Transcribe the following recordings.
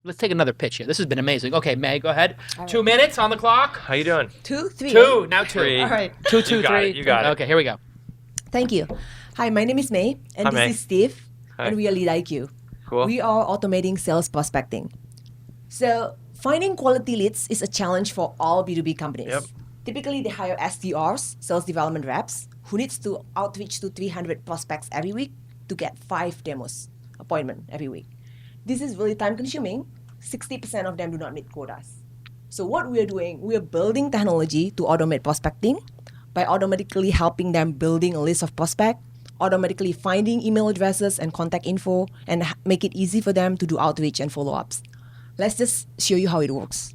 let's take another pitch here. This has been amazing. Okay, May, go ahead. Right. 2 minutes on the clock. How you doing? 2, 3. 2, now 2. 3. All right. 2, 2, 3. You got it. Okay, here we go. Thank you. Hi, my name is May, and Hi, this May. is Steve, Hi. and we are LeadIQ. Cool. We are automating sales prospecting. So finding quality leads is a challenge for all B2B companies. Yep. Typically, they hire SDRs, sales development reps, who needs to outreach to 300 prospects every week to get 5 demos appointment every week. This is really time consuming. 60% of them do not meet quotas. So what we are doing, we are building technology to automate prospecting by automatically helping them building a list of prospects, automatically finding email addresses and contact info, and make it easy for them to do outreach and follow-ups. Let's just show you how it works.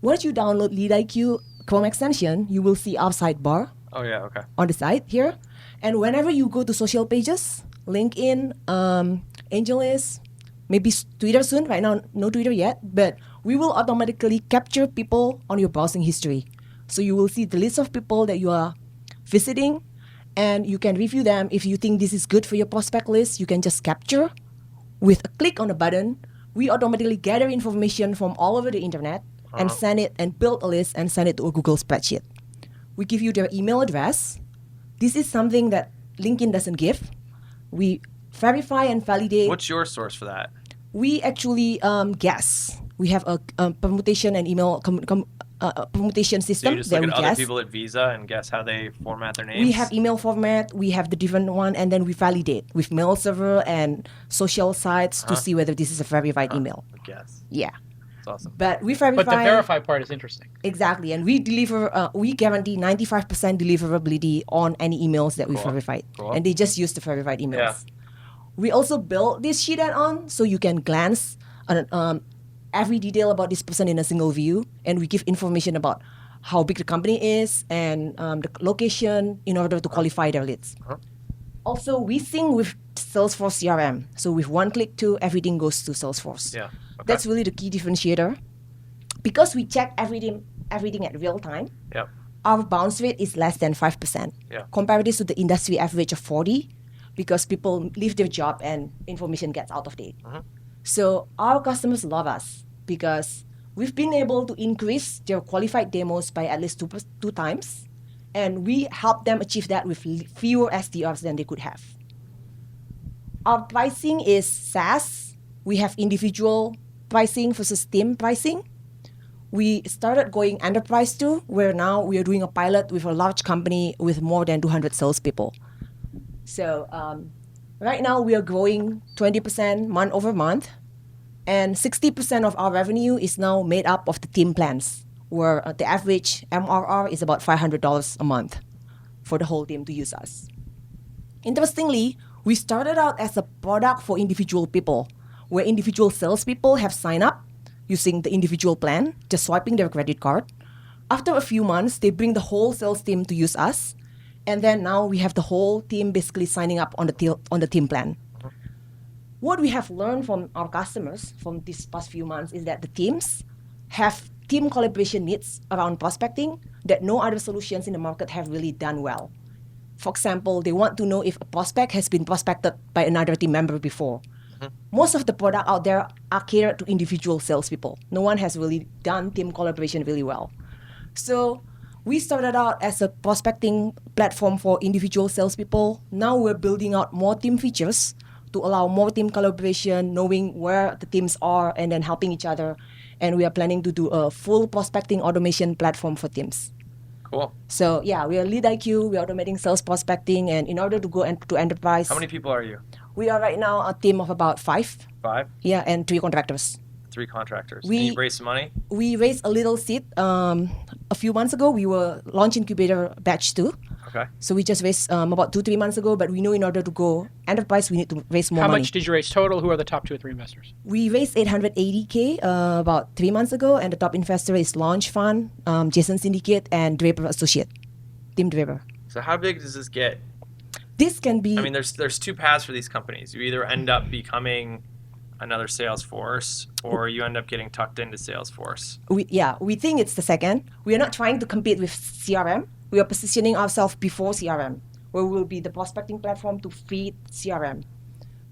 Once you download LeadIQ Chrome Extension, you will see our sidebar Oh yeah. Okay. on the side here. And whenever you go to social pages, LinkedIn, AngelList, maybe Twitter soon. Right now, no Twitter yet. But we will automatically capture people on your browsing history. So you will see the list of people that you are visiting, and you can review them. If you think this is good for your prospect list, you can just capture. With a click on a button, we automatically gather information from all over the internet and send it and build a list and send it to a Google spreadsheet. We give you their email address. This is something that LinkedIn doesn't give. We verify and validate. What's your source for that? We actually guess. We have a permutation and email permutation So system you just that look we at other guess. people at Visa and guess how they format their names? We have email format, we have the different one, and then we validate with mail server and social sites to see whether this is a verified email. I guess. Yeah. It's awesome. But we verify. But the verify part is interesting. Exactly. And we deliver, we guarantee 95% deliverability on any emails that we Cool. verified. Cool. And they just use the verified emails. Yeah. We also built this sheet add-on so you can glance on every detail about this person in a single view. And we give information about how big the company is and the location in order to qualify their leads. Also, we sync with Salesforce CRM. So with one click to, everything goes to Salesforce. Yeah. Okay. That's really the key differentiator. Because we check everything at real time, Yep. our bounce rate is less than 5%. Yeah. Compared this to the industry average of 40%, because people leave their job and information gets out of date. So our customers love us because we've been able to increase their qualified demos by at least two times, and we help them achieve that with fewer SDRs than they could have. Our pricing is SaaS. We have individual pricing versus team pricing. We started going enterprise too, where now we are doing a pilot with a large company with more than 200 salespeople. So right now we are growing 20% month over month, and 60% of our revenue is now made up of the team plans, where the average MRR is about $500 a month for the whole team to use us. Interestingly, we started out as a product for individual people, where individual salespeople have signed up using the individual plan, just swiping their credit card. After a few months, they bring the whole sales team to use us. And then now we have the whole team basically signing up on the team plan. What we have learned from our customers from these past few months is that the teams have team collaboration needs around prospecting that no other solutions in the market have really done well. For example, they want to know if a prospect has been prospected by another team member before. Most of the product out there are catered to individual salespeople. No one has really done team collaboration really well. So we started out as a prospecting platform for individual salespeople. Now we're building out more team features to allow more team collaboration, knowing where the teams are and then helping each other. And we are planning to do a full prospecting automation platform for teams. Cool. So yeah, we are LeadIQ, we are automating sales prospecting, and in order to go to enterprise, How many people are you? we are right now a team of about 5. 5? Yeah, and 3 contractors. 3 contractors. We- and you raised some money? We raised a little seed a few months ago. We were launch incubator batch 2. Okay. So we just raised about 2-3 months ago, but we know in order to go enterprise, we need to raise more How money. much did you raise total? Who are the top 2 or 3 investors? We raised $880K about 3 months ago, and the top investor is Launch Fund, Jason Syndicate, and Draper Associate, Tim Draper. So how big does this get? This can be... I mean, there's 2 paths for these companies. You either end up becoming another Salesforce, or you end up getting tucked into Salesforce. we think it's the second. We are not trying to compete with CRM. We are positioning ourselves before CRM, where we will be the prospecting platform to feed CRM.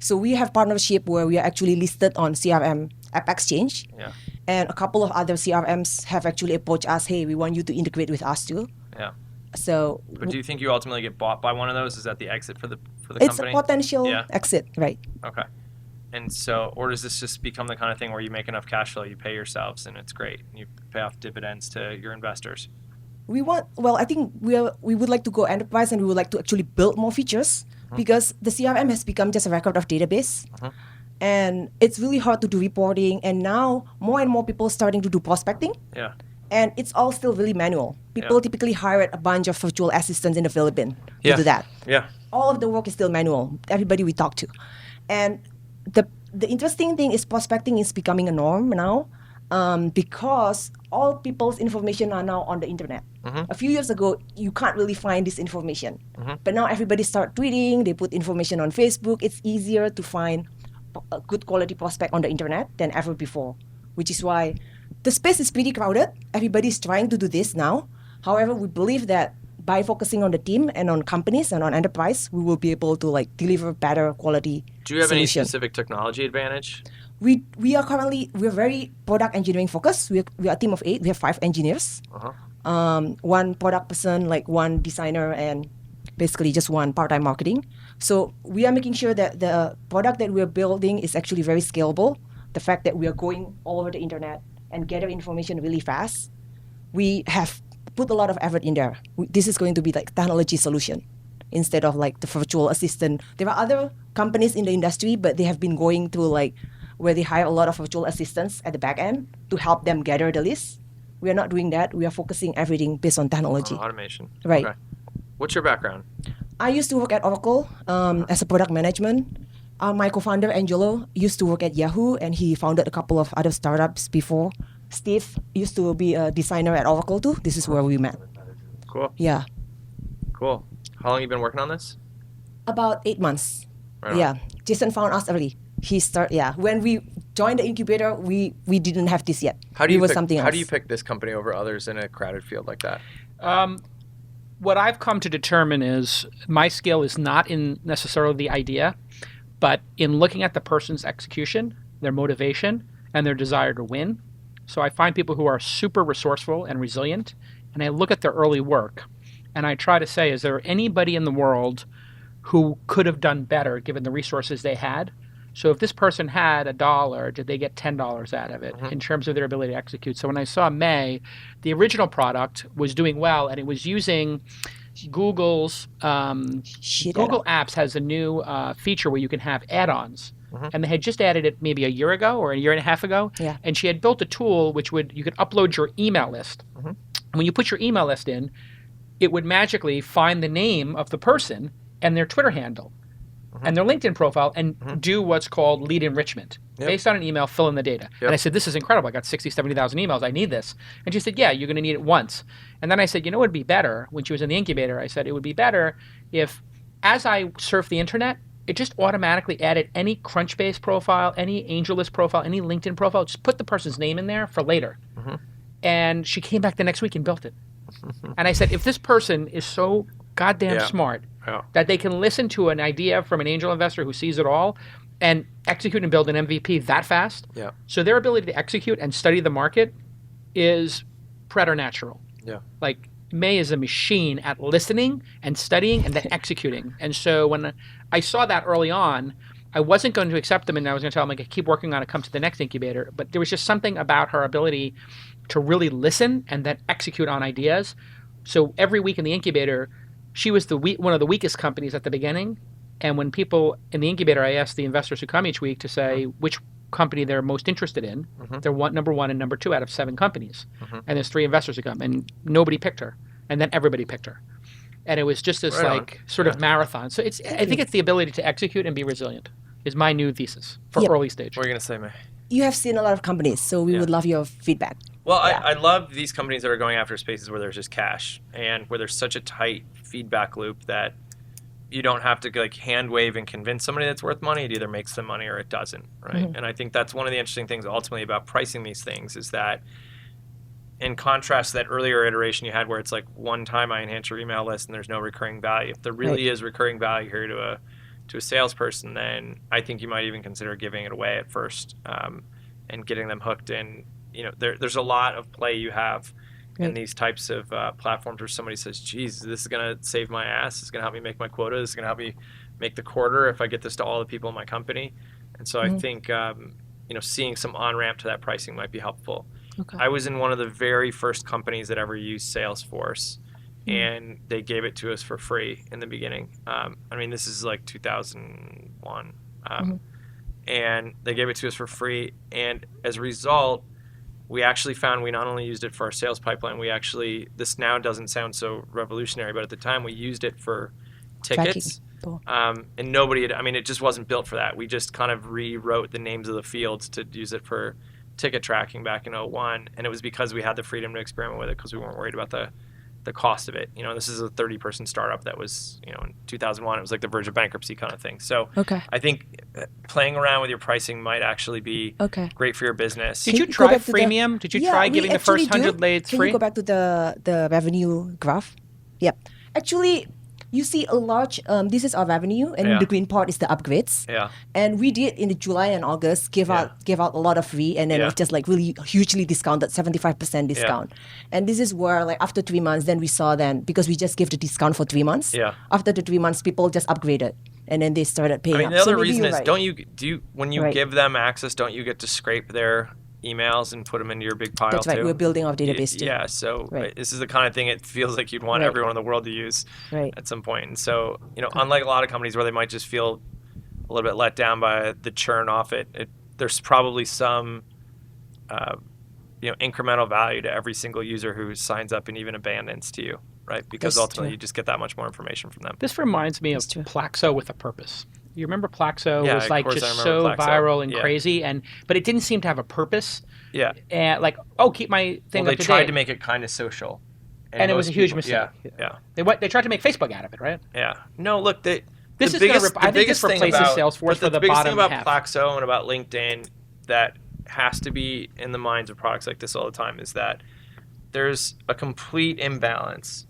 So we have partnership where we are actually listed on CRM App Exchange. Yeah. And a couple of other CRMs have actually approached us, hey, we want you to integrate with us too. Yeah. So But do you think you ultimately get bought by one of those? Is that the exit for the it's company? a potential Yeah. exit, right? Okay. And so, or does this just become the kind of thing where you make enough cash flow, you pay yourselves, and it's great, and you pay off dividends to your investors? I think we would like to go enterprise, and we would like to actually build more features because the CRM has become just a record of database. And it's really hard to do reporting, and now more and more people starting to do prospecting. Yeah. And it's all still really manual. People typically hire a bunch of virtual assistants in the Philippines to do that. Yeah. All of the work is still manual. Everybody we talk to, and the interesting thing is prospecting is becoming a norm now, because all people's information are now on the internet. A few years ago, you can't really find this information, but now everybody start tweeting. They put information on Facebook. It's easier to find a good quality prospect on the internet than ever before, which is why the space is pretty crowded. Everybody's trying to do this now. However, we believe that by focusing on the team and on companies and on enterprise, we will be able to deliver better quality solution. Do you have any specific technology advantage? We're very product engineering focused. We are a team of 8. We have 5 engineers, 1 product person, one designer, and basically just 1 part-time marketing. So we are making sure that the product that we are building is actually very scalable. The fact that we are going all over the internet and gather information really fast, we have put a lot of effort in there. This is going to be technology solution instead of the virtual assistant. There are other companies in the industry, but they have been going through where they hire a lot of virtual assistants at the back end to help them gather the list. We are not doing that. We are focusing everything based on technology. Automation. Right. Okay. What's your background? I used to work at Oracle as a product management. My co-founder, Angelo, used to work at Yahoo, and he founded a couple of other startups before. Steve used to be a designer at Oracle too. This is where we met. Cool. Yeah. Cool. How long have you been working on this? About 8 months. Right on. Yeah. Jason found us early. When we joined the incubator, we didn't have this yet. How do you else. pick this company over others in a crowded field like that? What I've come to determine is my skill is not in necessarily the idea, but in looking at the person's execution, their motivation, and their desire to win. So I find people who are super resourceful and resilient, and I look at their early work, and I try to say, is there anybody in the world who could have done better given the resources they had? So if this person had $1, did they get $10 out of it in terms of their ability to execute? So when I saw Mai, the original product was doing well, and it was using Google's Google Apps has a new feature where you can have add-ons. And they had just added it maybe a year ago or a year and a half ago. Yeah. And she had built a tool you could upload your email list. And when you put your email list in, it would magically find the name of the person and their Twitter handle and their LinkedIn profile and do what's called lead enrichment. Based on an email, fill in the data. And I said, this is incredible. I got 60, 70,000 emails. I need this. And she said, yeah, you're going to need it once. And then I said, what would be better? When she was in the incubator, I said, it would be better if, as I surf the internet, it just automatically added any Crunchbase profile, any AngelList profile, any LinkedIn profile. Just put the person's name in there for later. And she came back the next week and built it. And I said, if this person is so goddamn smart that they can listen to an idea from an angel investor who sees it all and execute and build an MVP that fast, so their ability to execute and study the market is preternatural. Mai is a machine at listening and studying and then executing. And so when I saw that early on, I wasn't going to accept them, and I was going to tell them, keep working on it, come to the next incubator. But there was just something about her ability to really listen and then execute on ideas. So every week in the incubator, she was one of the weakest companies at the beginning. And when people in the incubator, I asked the investors who come each week to say which company they're most interested in. They're number 1 and number 2 out of 7 companies. And there's 3 investors who come, and nobody picked her. And then everybody picked her. And it was just this sort of marathon. So I think it's the ability to execute and be resilient is my new thesis for early stage. What are you going to say, Mai? You have seen a lot of companies, so we would love your feedback. Well, I love these companies that are going after spaces where there's just cash and where there's such a tight feedback loop that you don't have to hand wave and convince somebody that's worth money. It either makes them money or it doesn't, right? And I think that's one of the interesting things ultimately about pricing these things is that in contrast to that earlier iteration you had where it's one time I enhance your email list and there's no recurring value. If there really is recurring value here to a salesperson, then I think you might even consider giving it away at first. and getting them hooked in. There's a lot of play you have in these types of platforms where somebody says, geez, this is going to save my ass. This is going to help me make my quota. This is going to help me make the quarter if I get this to all the people in my company. And so I think, seeing some on-ramp to that pricing might be helpful. Okay. I was in one of the very first companies that ever used Salesforce, and they gave it to us for free in the beginning. This is like 2001. And they gave it to us for free. And as a result, we actually found we not only used it for our sales pipeline, this now doesn't sound so revolutionary, but at the time we used it for tickets. And nobody had, it just wasn't built for that. We just kind of rewrote the names of the fields to use it for ticket tracking back in 2001. And it was because we had the freedom to experiment with it because we weren't worried about the cost of it. This is a 30-person startup that was, in 2001, it was like the verge of bankruptcy kind of thing. So I think playing around with your pricing might actually be great for your business. Did you try freemium? Did you try giving the first 100 leads free? Can you go back to the revenue graph? Yep. Actually, you see a large, this is our revenue, and the green part is the upgrades. Yeah. And we did in July and August give out a lot of free, and then it was just like really hugely discounted, 75% discount. Yeah. And this is where like after 3 months, then we saw because we just gave the discount for 3 months. Yeah. After the 3 months, people just upgraded, and then they started paying. The other reason is, when you give them access, don't you get to scrape their emails and put them into your big pile? That's right. Too? We're building our database too. Yeah. So this is the kind of thing it feels like you'd want everyone in the world to use at some point. And so, unlike a lot of companies where they might just feel a little bit let down by the churn off it, there's probably some, incremental value to every single user who signs up and even abandons to you, right? Because ultimately you just get that much more information from them. This reminds me of Plaxo with a purpose. You remember Plaxo was like just so viral and crazy, but it didn't seem to have a purpose. Yeah. And keep my thing up to date. They tried to make it kind of social. And it was a huge mistake. Yeah. They tried to make Facebook out of it, right? Yeah. No, look, I think this replaces Salesforce for the bottom half. The biggest thing about Plaxo and about LinkedIn that has to be in the minds of products like this all the time is that there's a complete imbalance.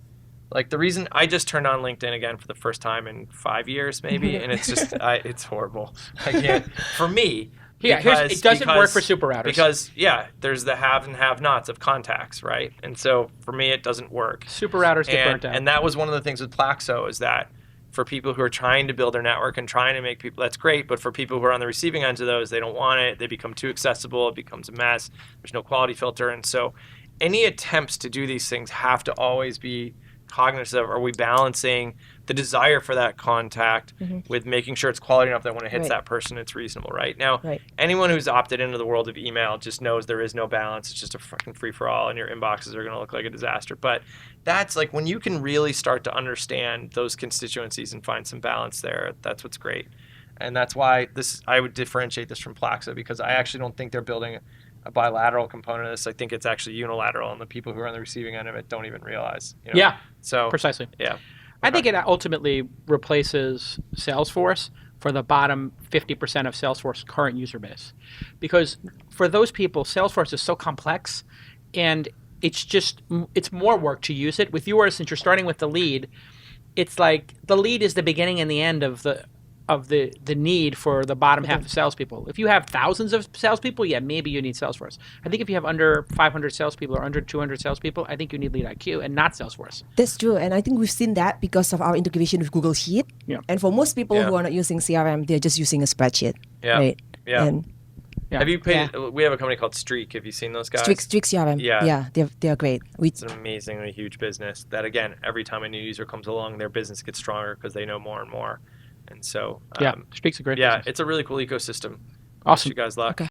Like the reason I just turned on LinkedIn again for the first time in 5 years, maybe, and it's just it's horrible. I can't. For me, it doesn't work for super routers because there's the have and have-nots of contacts, right? And so for me, it doesn't work. Super routers get burnt out, and that was one of the things with Plaxo is that for people who are trying to build their network and trying to make people, that's great. But for people who are on the receiving ends of those, they don't want it. They become too accessible. It becomes a mess. There's no quality filter, and so any attempts to do these things have to always be cognizant of, are we balancing the desire for that contact with making sure it's quality enough that when it hits that person, it's reasonable, right? Now, anyone who's opted into the world of email just knows there is no balance. It's just a fucking free-for-all, and your inboxes are going to look like a disaster. But that's like when you can really start to understand those constituencies and find some balance there, that's what's great. And that's why I would differentiate this from Plaxo, because I actually don't think they're building a bilateral component of this. I think it's actually unilateral, and the people who are on the receiving end of it don't even realize. Yeah, so precisely. Yeah, I think it ultimately replaces Salesforce for the bottom 50% of Salesforce's current user base, because for those people, Salesforce is so complex, and it's more work to use it. With yours, since you're starting with the lead, it's like the lead is the beginning and the end of the need for the bottom half of salespeople. If you have thousands of salespeople, maybe you need Salesforce. I think if you have under 500 salespeople or under 200 salespeople, I think you need LeadIQ and not Salesforce. That's true, and I think we've seen that because of our integration with Google Sheet. Yeah. And for most people who are not using CRM, they're just using a spreadsheet. Yeah. Right? Yeah. And have you paid? We have a company called Streak. Have you seen those guys? Streak CRM. Yeah, they're great. It's an amazingly huge business that, again, every time a new user comes along, their business gets stronger because they know more and more. And so, Streak's a great business. It's a really cool ecosystem. Awesome. Wish you guys luck. Okay.